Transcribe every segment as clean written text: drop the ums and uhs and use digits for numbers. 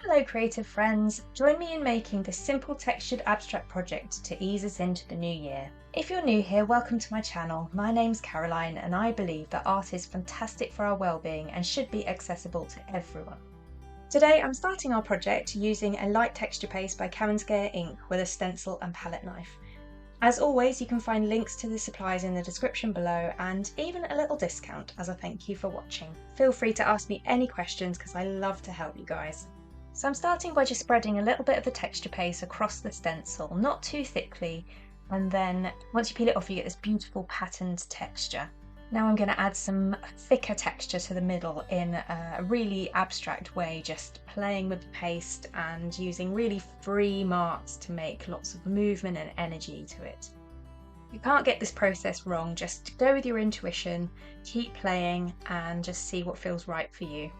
Hello creative friends, join me in making this simple textured abstract project to ease us into the new year. If you're new here, welcome to my channel. My name's Caroline and I believe that art is fantastic for our well-being and should be accessible to everyone. Today I'm starting our project using a light texture paste by Karamsky ink with a stencil and palette knife. As always, you can find links to the supplies in the description below and even a little discount as a thank you for watching. Feel free to ask me any questions because I love to help you guys. So I'm starting by just spreading a little bit of the texture paste across the stencil, not too thickly, and then once you peel it off you get this beautiful patterned texture. Now I'm going to add some thicker texture to the middle in a really abstract way, just playing with the paste and using really free marks to make lots of movement and energy to it. You can't get this process wrong, just go with your intuition, keep playing and just see what feels right for you.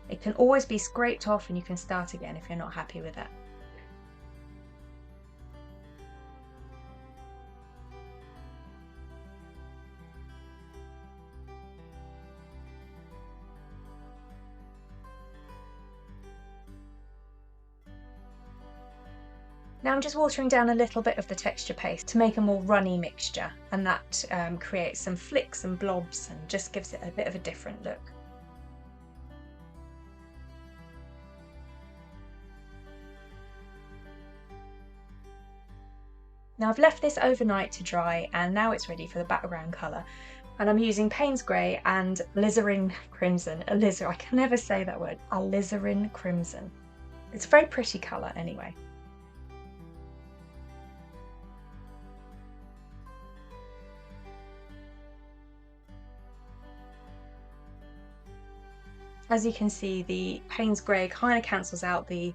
It can always be scraped off and you can start again if you're not happy with it. Now I'm just watering down a little bit of the texture paste to make a more runny mixture, and that creates some flicks and blobs and just gives it a bit of a different look. Now I've left this overnight to dry and now it's ready for the background colour. And I'm using Payne's Grey and alizarin crimson. I can never say that word. Alizarin crimson. It's a very pretty colour anyway. As you can see, the Payne's Grey kind of cancels out the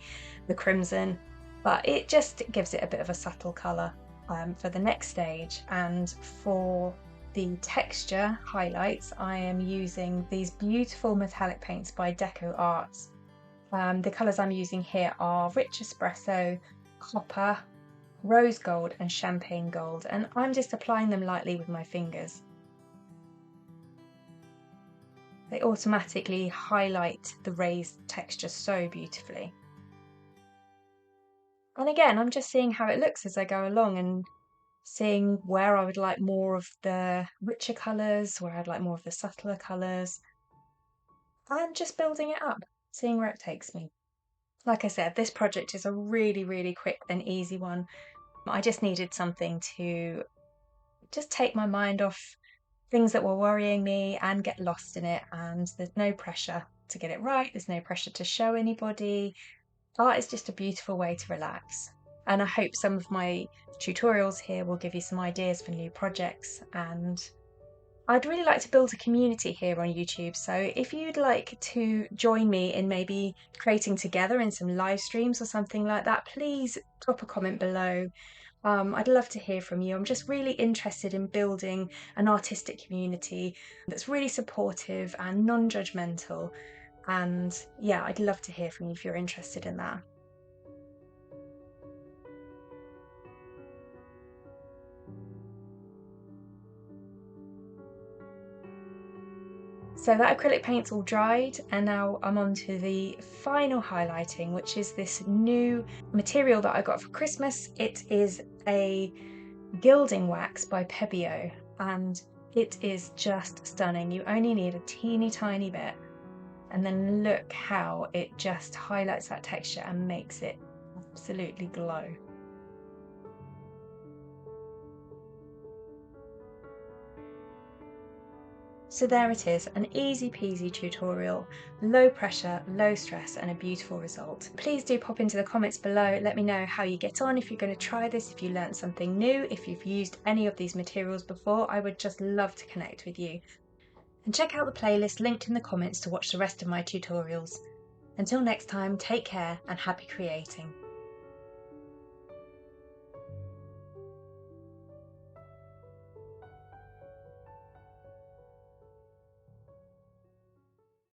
crimson, but it just gives it a bit of a subtle colour for the next stage. And for the texture highlights, I am using these beautiful metallic paints by Deco Arts. The colours I'm using here are Rich Espresso, Copper, Rose Gold and Champagne Gold, and I'm just applying them lightly with my fingers. They automatically highlight the raised texture so beautifully. And again, I'm just seeing how it looks as I go along and seeing where I would like more of the richer colours, where I'd like more of the subtler colours, and just building it up, seeing where it takes me. Like I said, this project is a really quick and easy one. I just needed something to just take my mind off things that were worrying me and get lost in it, and there's no pressure to get it right, there's no pressure to show anybody. Art is just a beautiful way to relax, and I hope some of my tutorials here will give you some ideas for new projects. And I'd really like to build a community here on YouTube, so if you'd like to join me in maybe creating together in some live streams or something like that, please drop a comment below. I'd love to hear from you. I'm just really interested in building an artistic community that's really supportive and non-judgmental. And yeah, I'd love to hear from you if you're interested in that. So that acrylic paint's all dried, and now I'm on to the final highlighting, which is this new material that I got for Christmas. It is a gilding wax by Pebeo, and it is just stunning. You only need a teeny tiny bit, and then look how it just highlights that texture and makes it absolutely glow. So there it is, an easy peasy tutorial, low pressure, low stress and a beautiful result. Please do pop into the comments below, let me know how you get on, if you're going to try this, if you learned something new, if you've used any of these materials before. I would just love to connect with you. And check out the playlist linked in the comments to watch the rest of my tutorials. Until next time, take care and happy creating.